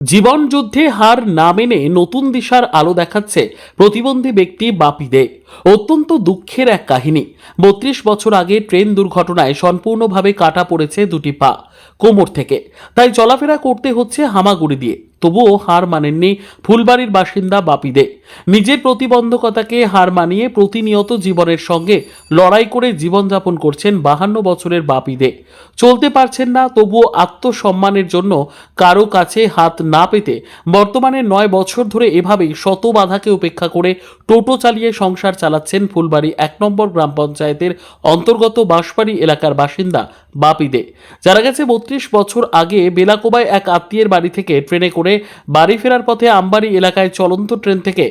জীবন যুদ্ধে হার না মেনে নতুন দিশার আলো দেখাচ্ছে প্রতিবন্ধী ব্যক্তি বাপি দে। অত্যন্ত দুঃখের এক কাহিনী। ৩২ বছর আগে ট্রেন দুর্ঘটনায় সম্পূর্ণভাবে কাটা পড়েছে দুটি পা কোমর থেকে। তাই চলাফেরা করতে হচ্ছে হামাগুড়ি দিয়ে। তবুও হার মানেননি ফুলবাড়ির বাসিন্দা বাপি দে। নিজের প্রতিবন্ধকতাকে হার মানিয়ে প্রতিনিয়ত জীবনের সঙ্গে লড়াই করে জীবনযাপন করছেন 52 বছরের বাপি দে। চলতে পারছেন না, তবুও আত্মসম্মানের জন্য কারো কাছে হাত না পেতে বর্তমানে 9 বছর ধরে এভাবেই শত বাধাকে উপেক্ষা করে টোটো চালিয়ে সংসার চালাচ্ছেন ফুলবাড়ি 1 নম্বর গ্রাম পঞ্চায়েতের অন্তর্গত বাঁশবাড়ি এলাকার বাসিন্দা বাপি দে। জানা গেছে 32 বছর আগে বেলাকোবায় এক আত্মীয়ের বাড়ি থেকে ট্রেনে করে বাড়ি ফেরার পথে আমবাড়ি এলাকায় চলন্ত ট্রেন থেকে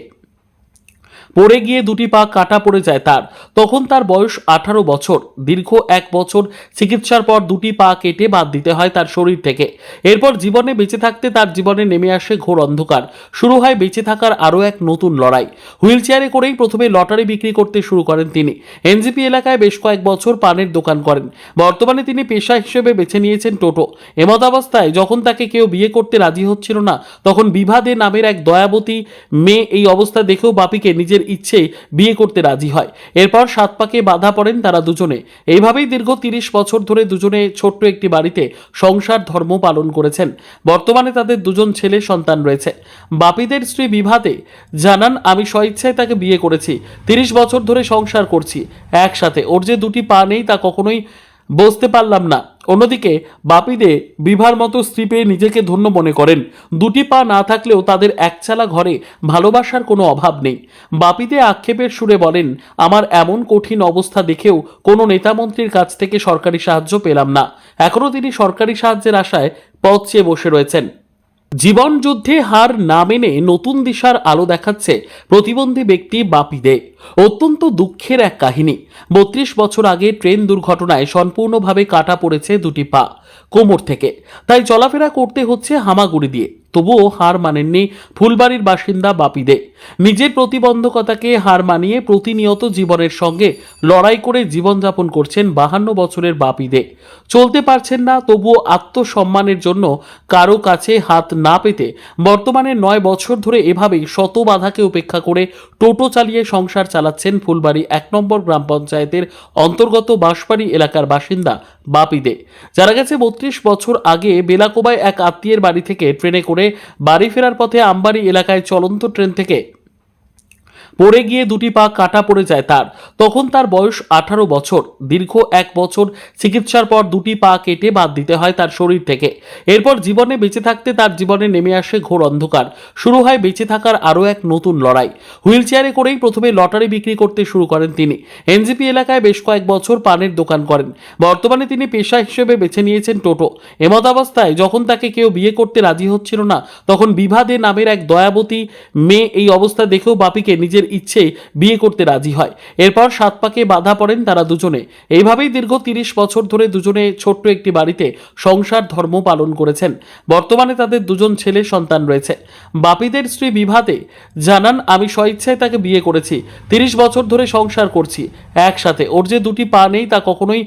পড়ে গিয়ে দুটি পা কাটা পড়ে যায় তার। তখন তার বয়স 18 বছর। দীর্ঘ 1 বছর চিকিৎসার পর দুটি পা কেটে বাদ দিতে হয় তার শরীর থেকে। এরপর জীবনে বেঁচে থাকতে তার জীবনে নেমে আসে ঘোর অন্ধকার। শুরু হয় বেঁচে থাকার আরও এক নতুন লড়াই। হুইল চেয়ারে করেই প্রথমে লটারি বিক্রি করতে শুরু করেন তিনি। এনজিপি এলাকায় বেশ কয়েক বছর পানের দোকান করেন। বর্তমানে তিনি পেশা হিসেবে বেছে নিয়েছেন টোটো। এমতাবস্থায় যখন তাকে কেউ বিয়ে করতে রাজি হচ্ছিল না, তখন বিভা দে নামের এক দয়াবতী মেয়ে এই অবস্থা দেখেও বাপিকে নিজের ইচ্ছে বিয়ে করতে রাজি হয়। এরপর 7 পাকে বাধা পড়েন তারা দুজনে। এইভাবেই দীর্ঘ 30 বছর ধরে দুজনে ছোট্ট একটি বাড়িতে সংসার ধর্ম পালন করেছেন। বর্তমানে তাদের দুজন ছেলে সন্তান রয়েছে। বাপিদের স্ত্রী বিভাতে জানান, আমি স্বইচ্ছায় তাকে বিয়ে করেছি। 30 বছর ধরে সংসার করছি একসাথে। ওর যে দুটি পা নেই তা কখনোই বুঝতে পারলাম না। অন্যদিকে বাপিদে বিভার মতো স্ত্রী পেয়ে নিজেকে ধন্য মনে করেন। দুটি পা না থাকলেও তাদের একচালা ঘরে ভালোবাসার কোনো অভাব নেই। বাপিদে আক্ষেপের সুরে বলেন, আমার এমন কঠিন অবস্থা দেখেও কোনো নেতামন্ত্রীর কাছ থেকে সরকারি সাহায্য পেলাম না। এখনও তিনি সরকারি সাহায্যের আশায় পথ চেয়ে বসে রয়েছেন। জীবন যুদ্ধে হার না মেনে নতুন দিশার আলো দেখাচ্ছে প্রতিবন্ধী ব্যক্তি বাপি দে। অত্যন্ত দুঃখের এক কাহিনী। 32 বছর আগে ট্রেন দুর্ঘটনায় সম্পূর্ণভাবে কাটা পড়েছে দুটি পা কোমর থেকে। তাই চলাফেরা করতে হচ্ছে হামাগুড়ি দিয়ে। তবুও হার মানেননি ফুলবাড়ির বাসিন্দা বাপি দে। নিজের প্রতিবন্ধকতাকে হার মানিয়ে প্রতিনিয়ত জীবনের সঙ্গে লড়াই করে জীবনযাপন করছেন 52 বছরের বাপি দে। চলতে পারছেন না, তবুও আত্মসম্মানের জন্য কারো কাছে হাত না পেতে বর্তমানে 9 বছর ধরে এভাবেই শত বাধাকে উপেক্ষা করে টোটো চালিয়ে সংসার চালাচ্ছেন ফুলবাড়ি 1 নম্বর গ্রাম পঞ্চায়েতের অন্তর্গত বাঁশবাড়ি এলাকার বাসিন্দা বাপি দে। জানা গেছে 32 বছর আগে বেলাকোবায় এক আত্মীয়ের বাড়ি থেকে ট্রেনে করে বাড়ি ফেরার পথে আমবাড়ি এলাকায় চলন্ত ট্রেন থেকে পড়ে গিয়ে দুটি পা কাটা পড়ে যায় তার। তখন তার বয়স 18 বছর। দীর্ঘ 1 বছর চিকিৎসার পর দুটি পা কেটে বাদ দিতে হয় তার শরীর থেকে। এরপর জীবনে বেঁচে থাকতে তার জীবনে নেমে আসে ঘোর অন্ধকার। শুরু হয় বেঁচে থাকার আরও এক নতুন লড়াই। হুইল চেয়ারে করেই প্রথমে লটারি বিক্রি করতে শুরু করেন তিনি। এনজিপি এলাকায় বেশ কয়েক বছর পানের দোকান করেন। বর্তমানে তিনি পেশা হিসেবে বেছে নিয়েছেন টোটো। এমতাবস্থায় যখন তাকে কেউ বিয়ে করতে রাজি হচ্ছিল না, তখন বিভা দে নামের এক দয়াবতী মেয়ে এই অবস্থা দেখেও বাপিকে নিজের ইচ্ছে বিয়ে করতে রাজি হয়। এরপর 7 পাকে বাধা পড়েন তারা দুজনে। এইভাবেই দীর্ঘ 30 বছর ধরে দুজনে ছোট্ট একটি বাড়িতে সংসার ধর্ম পালন করেছেন। বর্তমানে তাদের দুজন ছেলে সন্তান রয়েছে। বাপিদের স্ত্রী বিভাতে জানান, আমি স্বইচ্ছায় তাকে বিয়ে করেছি। 30 বছর ধরে সংসার করছি একসাথে। ওর যে দুটি পা নেই তা কখনোই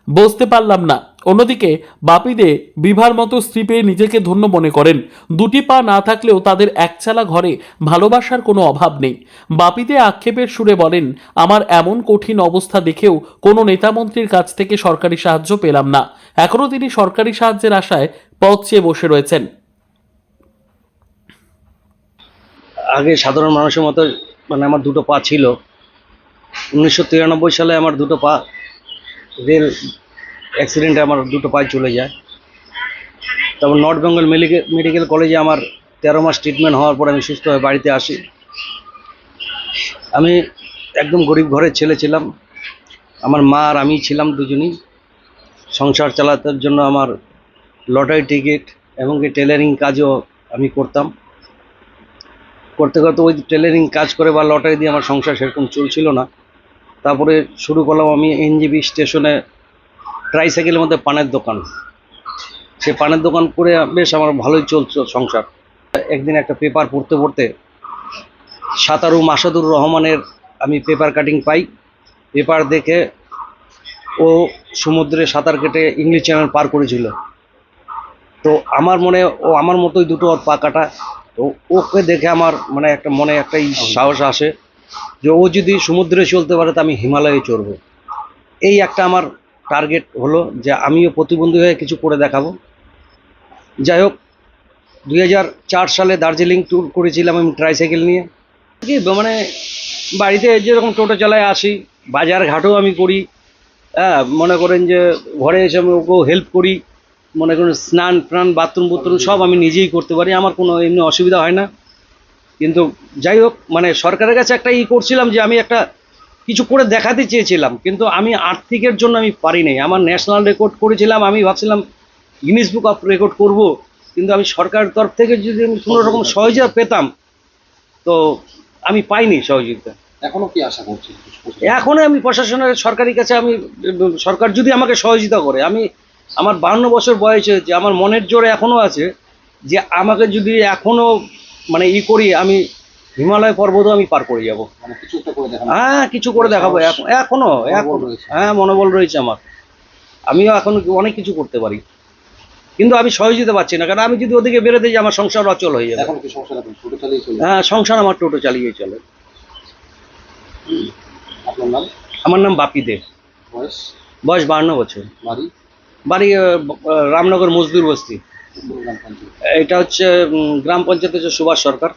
বুঝতে পারলাম না। অন্যদিকে বাপিদে বিভার মতো স্ত্রী পেয়ে নিজেকে ধন্য মনে করেন। দুটি পা না থাকলেও তাদের একচালা ঘরে ভালোবাসার কোনো অভাব নেই। বাপিদে আক্ষেপের সুরে বলেন, আমার এমন কঠিন অবস্থা দেখেও কোনো নেতামন্ত্রীর কাছ থেকে সরকারি সাহায্য পেলাম না। এখনও তিনি সরকারি সাহায্যের আশায় পথ চেয়ে বসে রয়েছেন। আগে সাধারণ মানুষের মতো আমার দুটো পা ছিল। 1993 সালে আমার দুটো পা রেল অ্যাক্সিডেন্টে আমার দুটো পায়ে চলে যায়। তারপর নর্থ বেঙ্গল মেডিকেল কলেজে আমার 13 মাস ট্রিটমেন্ট হওয়ার পর আমি সুস্থ হয়ে বাড়িতে আসি। আমি একদম গরিব ঘরের ছেলে ছিলাম। আমার মা আর আমি ছিলাম দুজনই। সংসার চালানোর জন্য আমার লটারি টিকিট এমনকি টেলারিং কাজও আমি করতাম। করতে করতে ওই টেলারিং কাজ করে বা লটারি দিয়ে আমার সংসার সেরকম চলছিল না। তারপরে শুরু করলাম আমি এনজিবি স্টেশনে ট্রাইসাইকেলের মধ্যে পানের দোকান। সে পানের দোকান করে বেশ আমার ভালোই চলছে সংসার। একদিন একটা পেপার পড়তে পড়তে সাঁতারু মাসাদুর রহমানের আমি পেপার কাটিং পাই। পেপার দেখে ও সমুদ্রে সাঁতার কেটে ইংলিশ চ্যানেল পার করেছিল। তো আমার মনে ও আমার মতোই দুটো ওর পা কাটা। তো ওকে দেখে আমার মানে একটা মনে একটা সাহস আসে যে ও যদি সমুদ্রে চলতে পারে তো আমি হিমালয়ে চড়বো। এই একটা আমার টার্গেট হলো যে আমিও প্রতিবন্ধী হয়ে কিছু করে দেখাবো। যাই হোক, 2004 সালে দার্জিলিং ট্যুর করেছিলাম আমি ট্রাইসাইকেল নিয়ে। কি মানে বাড়িতে যেরকম টোটো চালায় আসি, বাজার ঘাটও আমি করি। হ্যাঁ, মনে করেন যে ঘরে এসে আমি ওকেও হেল্প করি। মনে করেন স্নান টান বাথরুম বুথরুম সব আমি নিজেই করতে পারি, আমার কোনো এমনি অসুবিধা হয় না। কিন্তু যাই হোক, মানে সরকারের কাছে একটা করছিলাম যে আমি একটা কিছু করে দেখাতে চেয়েছিলাম, কিন্তু আমি আর্থিকের জন্য আমি পারি নাই। আমার ন্যাশনাল রেকর্ড করেছিলাম, আমি ভাবছিলাম গিনিস বুক অফ রেকর্ড করব, কিন্তু আমি সরকারের তরফ থেকে যদি আমি কোনো রকম সহযোগিতা পেতাম, তো আমি পাইনি সহযোগিতা। এখনো কি আশা করছি? এখন আমি প্রশাসনের সরকারি কাছে আমি সরকার যদি আমাকে সহযোগিতা করে, আমি আমার 52 বছর বয়স হয়েছে, আমার মনের জোরে এখনো আছে যে আমাকে যদি এখনো মানে করি, আমি হিমালয় পর্বতও আমি পার করে যাব। মানে কিছু একটা করে দেখানো। হ্যাঁ, কিছু করে দেখাবো। এখনো হ্যাঁ, মনোবল রয়েছে আমার। আমিও এখন অনেক কিছু করতে পারি, কিন্তু আমি সহযোগিতা পাচ্ছি না, কারণ আমি যদি ওদিকে বেরোতে যাই আমার সংসার অচল হয়ে যাবে। এখন কি সংসার আপনি ছোট চালিয়ে চলে? হ্যাঁ, সংসার আমার টোটো চালিয়ে চলে। আপনার নাম? আমার নাম বাপি দে। বয়স? বয়স 52 বছর। বাড়ি? বাড়ি রামনগর মজদুর বস্তি। গ্রাম পঞ্চায়েত? এটা হচ্ছে গ্রাম পঞ্চায়েত হচ্ছে সুভাষ সরকার,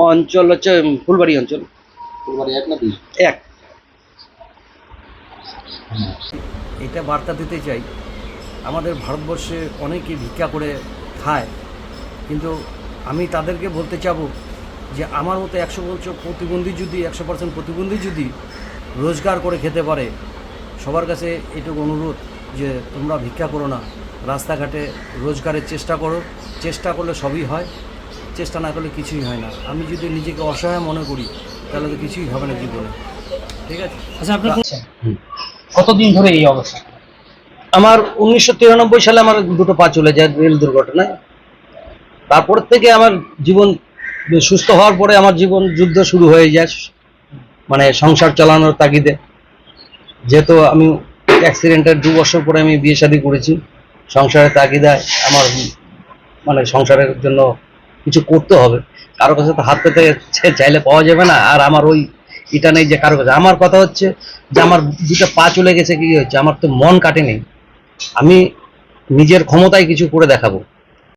অঞ্চল হচ্ছে ফুলবাড়ি অঞ্চল। ফুলবাড়ি 1 না 2? 1। এটা বার্তা দিতে চাই, আমাদের ভারতবর্ষে অনেকে ভিক্ষা করে খায়, কিন্তু আমি তাদেরকে বলতে চাবো যে আমার মতো 100% প্রতিবন্ধী যদি 100% প্রতিবন্ধী যদি রোজগার করে খেতে পারে, সবার কাছে এটুকু অনুরোধ যে তোমরা ভিক্ষা করো না, রাস্তাঘাটে রোজগারের চেষ্টা করো। চেষ্টা করলে সবই হয়, চেষ্টা না করলে কিছুই হয় না। আমি যদি নিজেকে অসহায় মনে করি তাহলে তো কিছুই হবে না জীবনে। ঠিক আছে? আচ্ছা, আপনার কতদিন ধরে এই অবস্থা? আমার 1993 সালে আমার দুটো পা চলে যায় রেল দুর্ঘটনায়। তারপর থেকে আমার জীবন সুস্থ হওয়ার পরে আমার জীবন যুদ্ধ শুরু হয়ে যায়, মানে সংসার চালানোর তাগিদে। যেহেতু আমি অ্যাক্সিডেন্টের 2 বছর পরে আমি বিয়ে শাদী করেছি, সংসারের তাগিদায় আমার মানে সংসারের জন্য কিছু করতে হবে। কারো কাছে তো হাত পেতে চাইলে পাওয়া যাবে না, আর আমার ওই এটা নেই যে কারো কাছে। আমার কথা হচ্ছে যে আমার দুটো পা চলে গেছে, কি হচ্ছে, আমার তো মন কাটেনি। আমি নিজের ক্ষমতায় কিছু করে দেখাবো।